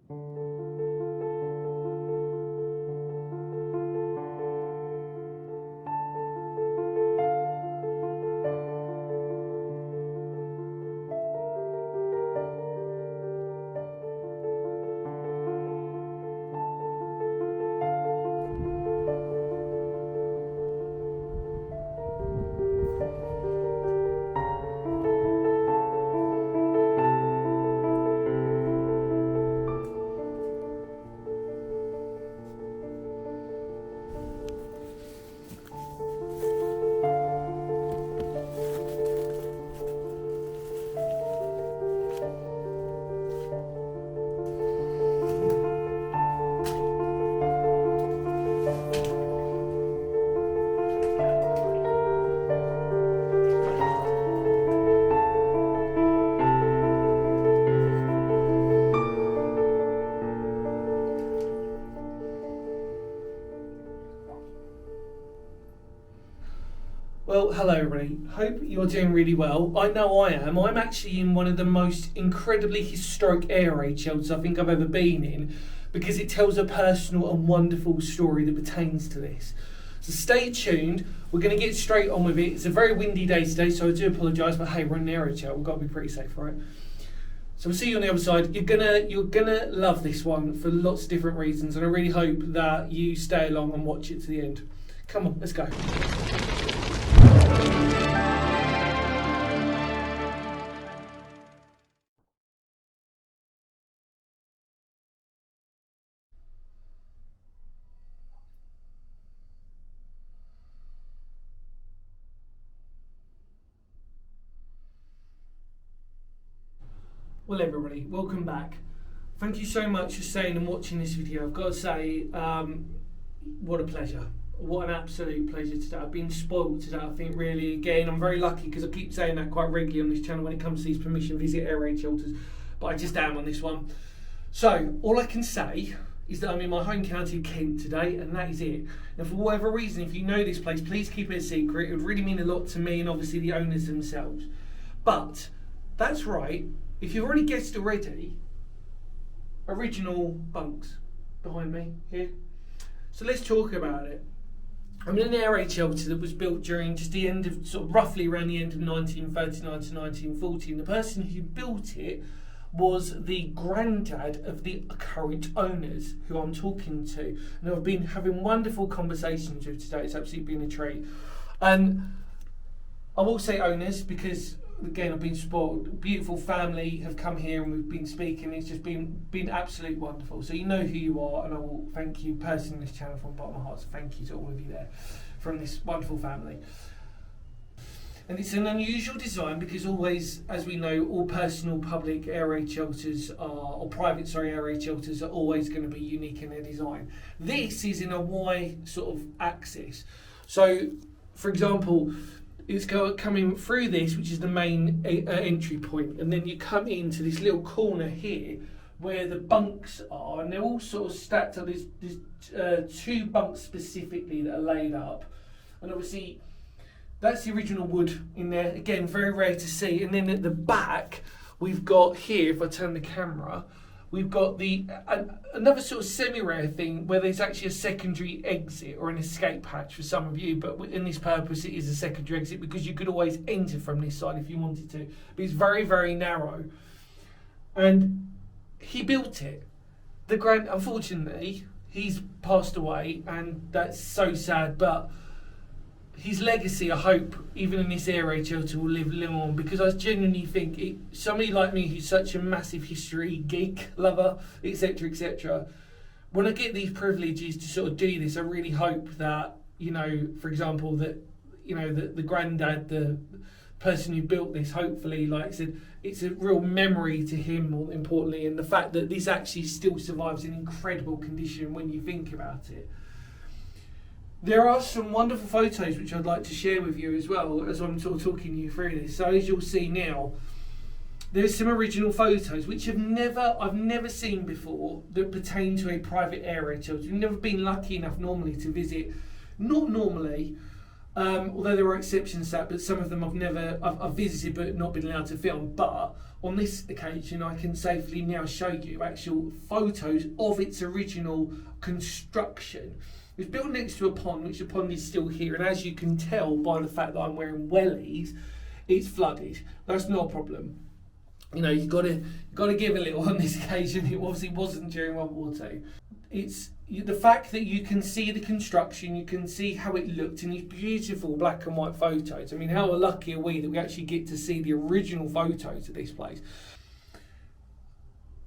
Well, hello everybody. Hope you're doing really well. I know I am. I'm actually in one of the most incredibly historic air raid shelters I think I've ever been in, because it tells a personal and wonderful story that pertains to this. So stay tuned. We're going to get straight on with it. It's a very windy day today, so I do apologise, but hey, we're in an air raid shelter. We've got to be pretty safe, right? So we'll see you on the other side. You're gonna love this one for lots of different reasons, and I really hope that you stay along and watch it to the end. Come on, let's go. Well, everybody, welcome back. Thank you so much for staying and watching this video. I've got to say, what a pleasure. What an absolute pleasure today. I've been spoiled today, I think, really. Again, I'm very lucky because I keep saying that quite regularly on this channel when it comes to these permission visit air raid shelters, but I just am on this one. So, all I can say is that I'm in my home county of Kent today, and that is it. Now, for whatever reason, if you know this place, please keep it a secret. It would really mean a lot to me and obviously the owners themselves. But, that's right. If you've already guessed already, original bunks behind me here. So let's talk about it. I'm in an air raid shelter that was built during just the end of, sort of roughly around the end of 1939 to 1940. And the person who built it was the granddad of the current owners, who I'm talking to. And I've been having wonderful conversations with today. It's absolutely been a treat. And I will say owners because, again, I've been spoiled. Beautiful family have come here and we've been speaking. It's just been absolutely wonderful. So you know who you are, and I will thank you personally on this channel from the bottom of my heart. So thank you to all of you there from this wonderful family. And it's an unusual design because always, as we know, all personal public air raid shelters or private air raid shelters are always going to be unique in their design. This is in a Y sort of axis. So, for example, it's coming through this, which is the main entry point, and then you come into this little corner here where the bunks are, and they're all sort of stacked up. There's two bunks specifically that are laid up, and obviously that's the original wood in there. Again, very rare to see. And then at the back, we've got here, if I turn the camera, we've got another sort of semi-rare thing where there's actually a secondary exit or an escape hatch for some of you, but in this purpose it is a secondary exit because you could always enter from this side if you wanted to. But it's very, very narrow. And he built it. Unfortunately, he's passed away, and that's so sad, but his legacy, I hope, even in this air raid shelter, will live on, because I genuinely think somebody like me who's such a massive history geek, lover, etc., etc., when I get these privileges to sort of do this, I really hope that, you know, for example, that, you know, the granddad, the person who built this, hopefully, like I said, it's a real memory to him, more importantly, and the fact that this actually still survives in incredible condition when you think about it. There are some wonderful photos which I'd like to share with you as well as I'm sort of talking you through this. So as you'll see now, there's some original photos which I've never seen before that pertain to a private air raid shelter. We've never been lucky enough normally to visit, not normally, Although there are exceptions to that, but some of them I've visited but not been allowed to film. But on this occasion, I can safely now show you actual photos of its original construction. It was built next to a pond, which the pond is still here, and as you can tell by the fact that I'm wearing wellies, it's flooded. That's not a problem. You know, you've got to give a little on this occasion. It obviously wasn't during World War II. It's the fact that you can see the construction, you can see how it looked in these beautiful black and white photos. I mean, how lucky are we that we actually get to see the original photos of this place?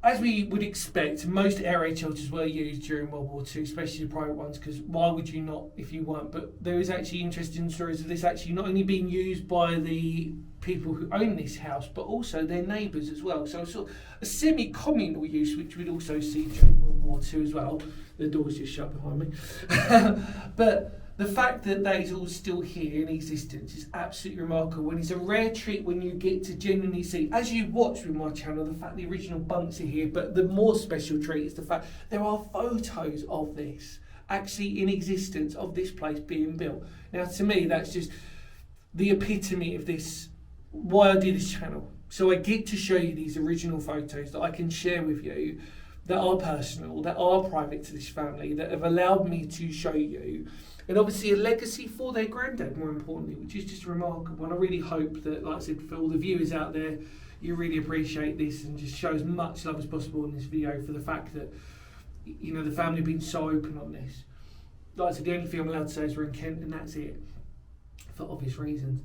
As we would expect, most air raid shelters were used during World War II, especially the private ones, because why would you not if you weren't? But there is actually interesting stories of this actually not only being used by the people who own this house, but also their neighbours as well. So sort of a semi-communal use, which we'd also see during World War II as well. The door's just shut behind me. But the fact that that is all still here in existence is absolutely remarkable, and it's a rare treat when you get to genuinely see, as you watch with my channel, the fact the original bunks are here, but the more special treat is the fact there are photos of this actually in existence, of this place being built. Now to me, that's just the epitome of this, why I do this channel. So I get to show you these original photos that I can share with you, that are personal, that are private to this family, that have allowed me to show you, and obviously a legacy for their granddad, more importantly, which is just remarkable. And I really hope that, like I said, for all the viewers out there, you really appreciate this and just show as much love as possible in this video for the fact that, you know, the family have been so open on this. Like I said, the only thing I'm allowed to say is we're in Kent, and that's it, for obvious reasons.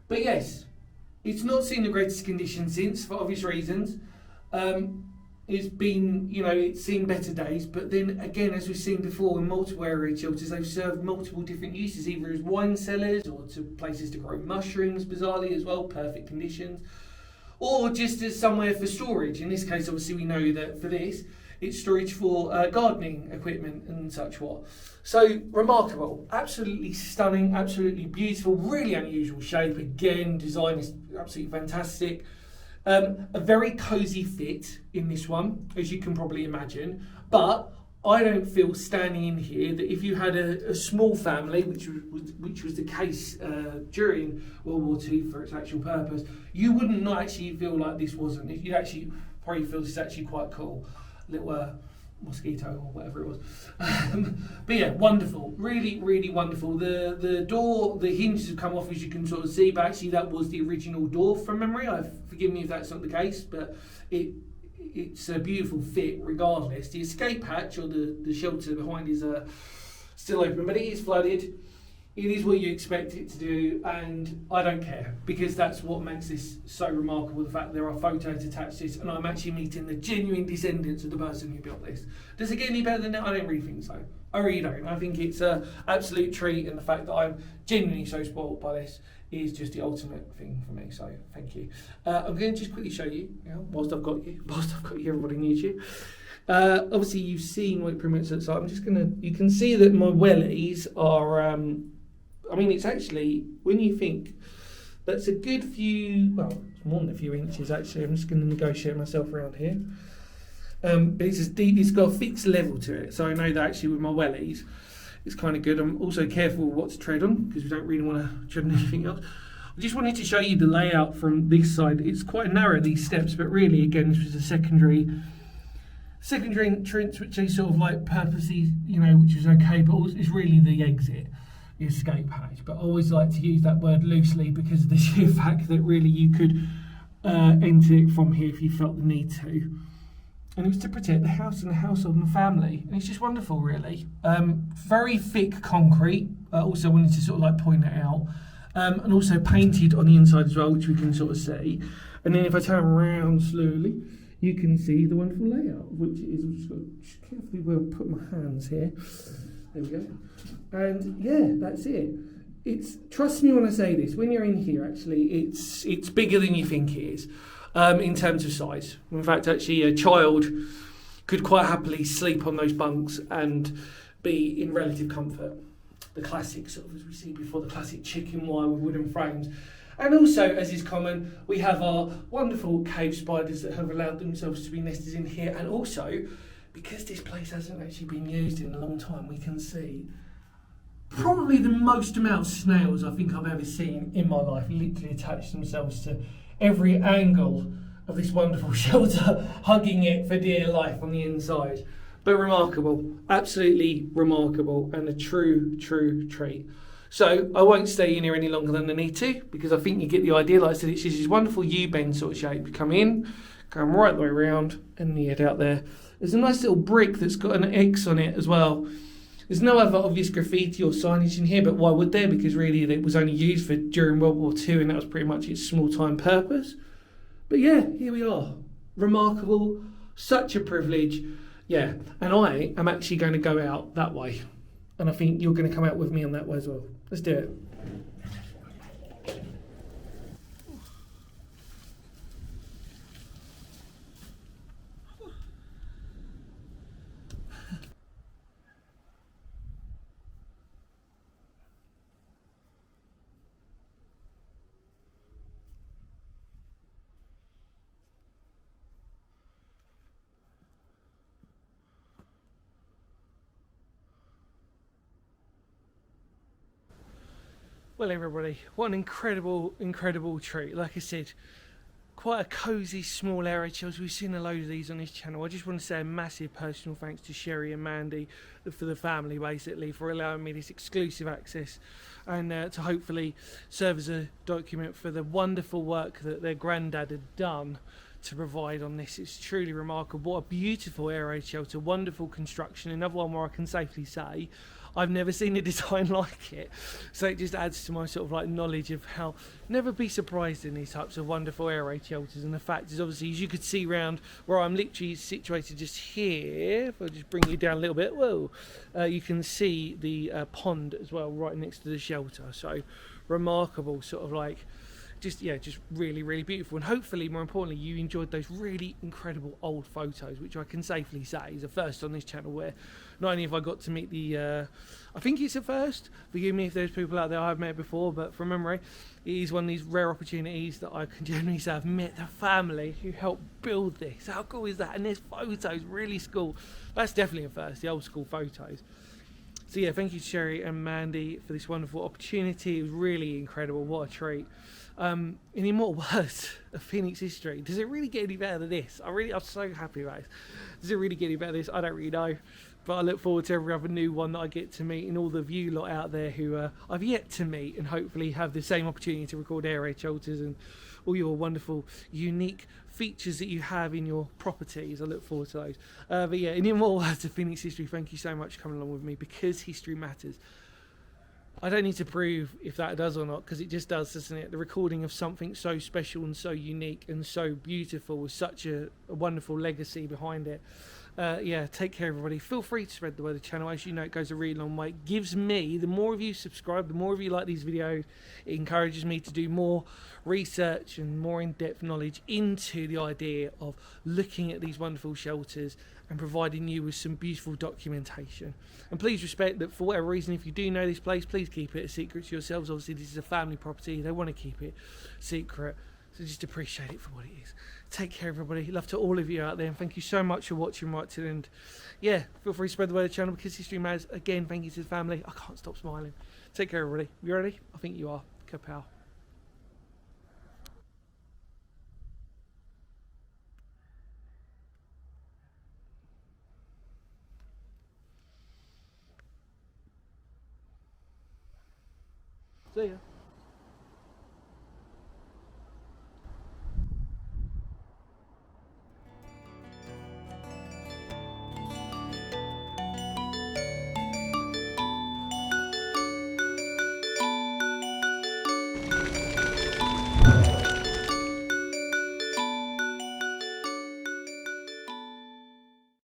But yes, it's not seen the greatest condition since, for obvious reasons. It's been, you know, it's seen better days, but then again, as we've seen before in multiple air raid shelters, they've served multiple different uses, either as wine cellars or to places to grow mushrooms, bizarrely as well, perfect conditions, or just as somewhere for storage. In this case, obviously, we know that for this, it's storage for gardening equipment and such what. So remarkable, absolutely stunning, absolutely beautiful, really unusual shape. Again, design is absolutely fantastic. A very cosy fit in this one, as you can probably imagine, but I don't feel standing in here that if you had a small family, which was the case during World War II for its actual purpose, you wouldn't not actually feel like this wasn't. You'd actually probably feel this is actually quite cool. Little mosquito or whatever it was. But yeah, wonderful, really, really wonderful. The door, the hinges have come off, as you can sort of see, but actually that was the original door from memory. Forgive me if that's not the case, but it's a beautiful fit regardless. The escape hatch, or the shelter behind, is still open, but it is flooded. It is what you expect it to do, and I don't care, because that's what makes this so remarkable, the fact that there are photos attached to this, and I'm actually meeting the genuine descendants of the person who built this. Does it get any better than that? I don't really think so. I really don't. I think it's an absolute treat, and the fact that I'm genuinely so spoiled by this is just the ultimate thing for me, so thank you. I'm going to just quickly show you, whilst I've got you, everybody on YouTube. Obviously, you've seen what it pretty much looks like. I'm just going to, you can see that my wellies are... I mean, it's actually, when you think, that's a good few, well, it's more than a few inches actually. I'm just going to negotiate myself around here. But it's as deep, it's got a fixed level to it. So I know that actually with my wellies, it's kind of good. I'm also careful what to tread on, because we don't really want to tread on anything else. I just wanted to show you the layout from this side. It's quite narrow, these steps, but really, again, this was a secondary entrance, which is sort of like purposely, you know, which is okay, but it's really the exit. The escape hatch, but I always like to use that word loosely because of the sheer fact that really you could enter it from here if you felt the need to, and it was to protect the house and the household and the family, and it's just wonderful, really. Very thick concrete, also wanted to sort of like point that out, and also painted on the inside as well, which we can sort of see. And then if I turn around slowly, you can see the wonderful layout, which is, I'm just going to carefully where I put my hands here. There we go. And yeah, that's it. It's, trust me when I say this, when you're in here, actually, it's bigger than you think it is, in terms of size. In fact, actually, a child could quite happily sleep on those bunks and be in relative comfort. The classic, sort of, as we see before, the classic chicken wire with wooden frames. And also, as is common, we have our wonderful cave spiders that have allowed themselves to be nested in here. And also, because this place hasn't actually been used in a long time, we can see probably the most amount of snails I think I've ever seen in my life literally attach themselves to every angle of this wonderful shelter, hugging it for dear life on the inside. But remarkable, absolutely remarkable, and a true treat. So I won't stay in here any longer than I need to, because I think you get the idea. Like I said, it's just this wonderful U-bend sort of shape. You come in, come right the way around, and you head out there. There's a nice little brick that's got an X on it as well. There's no other obvious graffiti or signage in here, but why would there? Because really it was only used for during World War II, and that was pretty much its small-time purpose. But yeah, here we are. Remarkable, such a privilege. Yeah, and I am actually going to go out that way. And I think you're going to come out with me on that way as well. Let's do it. Well, everybody, what an incredible treat. Like I said, quite a cosy small area shelter. We've seen a load of these on this channel. I just want to say a massive personal thanks to Sherry and Mandy, for the family basically, for allowing me this exclusive access, and to hopefully serve as a document for the wonderful work that their granddad had done to provide on this. It's truly remarkable. What a beautiful air raid shelter, wonderful construction, another one where I can safely say I've never seen a design like it. So it just adds to my sort of like knowledge of how never be surprised in these types of wonderful air raid shelters. And the fact is, obviously, as you could see round where I'm literally situated just here, if I just bring you down a little bit, whoa, you can see the pond as well right next to the shelter. So remarkable, sort of like just really beautiful. And hopefully, more importantly, you enjoyed those really incredible old photos, which I can safely say is a first on this channel, where not only have I got to meet the I think it's a first, forgive me if there's people out there I've met before, but from memory it is one of these rare opportunities that I can genuinely say I've met the family who helped build this. How cool is that? And there's photos, really school. That's definitely a first, the old school photos. So yeah, thank you to Sherry and Mandy for this wonderful opportunity. It was really incredible. What a treat. In immortal words of Phoenix history, does it really get any better than this? I'm so happy about it. Does it really get any better than this? I don't really know, but I look forward to every other new one that I get to meet, and all the of you lot out there who I've yet to meet, and hopefully have the same opportunity to record air raid shelters and all your wonderful unique features that you have in your properties. I look forward to those. But yeah, in immortal words of Phoenix history, thank you so much for coming along with me, because history matters. I don't need to prove if that does or not, because it just does, doesn't it? The recording of something so special and so unique and so beautiful with such a wonderful legacy behind it. Yeah, take care, everybody. Feel free to spread the word of the channel. As you know, it goes a really long way. It gives me, the more of you subscribe, the more of you like these videos, it encourages me to do more research and more in-depth knowledge into the idea of looking at these wonderful shelters and providing you with some beautiful documentation. And please respect that, for whatever reason, if you do know this place, please keep it a secret to yourselves. Obviously, this is a family property. They want to keep it secret. So just appreciate it for what it is. Take care, everybody. Love to all of you out there, and thank you so much for watching right to the end. Yeah, feel free to spread the word of the channel, because history matters. Again, thank you to the family. I can't stop smiling. Take care, everybody. You ready? I think you are. Kapow. See ya.